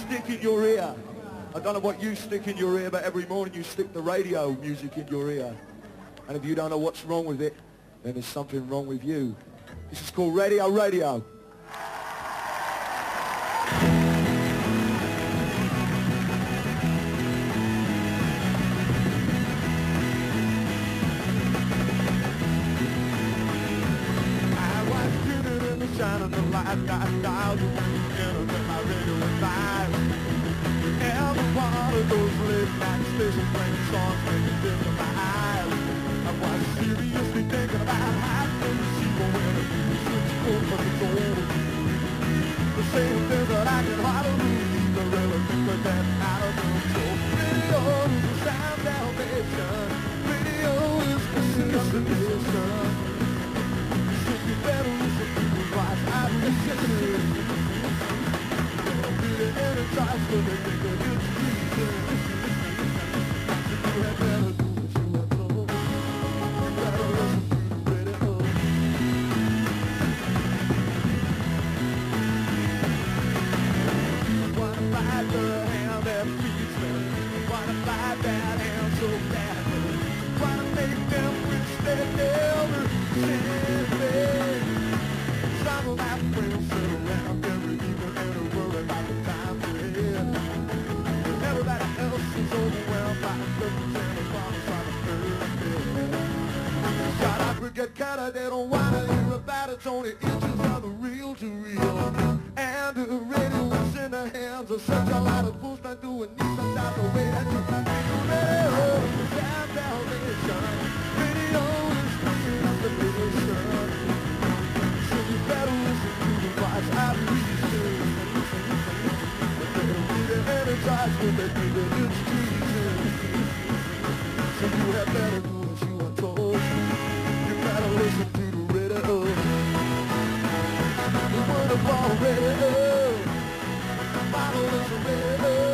stick in your ear. I don't know what you stick in your ear, but every morning you stick the radio music in your ear. And if you don't know what's wrong with it, then there's something wrong with you. This is called Radio Radio. Shining the light, got dialed in and my radio was live. Every one of those late night stations playing songs make me feel in my eyes. I was seriously thinking about how to receive a winner. Switch over the gold. The same thing that I can hardly believe the relevant but that's out of control. Radio is the sound salvation. Radio is the destination. So you better listen to the voice I listen to. Really energized for the nigga, it's reason. So you had better do what you have told. You better listen to the radio. Wanna bite the hand that feeds me. Wanna bite that hand so badly. Wanna make them wish they never sent me. Some of my friends sit around every evening and worry about the time ahead. Everybody else is overwhelmed by the and the promise on the earth. Shut up and get kinda, they don't wanna hear about it. It's only inches of the real to real. And the radio is in the hands of such a lot of fools not doing anything without the way that you think. Radio is our salvation. Radio is the solution. So you better listen to the voice I listen. They're really energized when they think that it's treason. So you had better do what you were told. You better listen to the radio. The word of all radio. Follow this radio.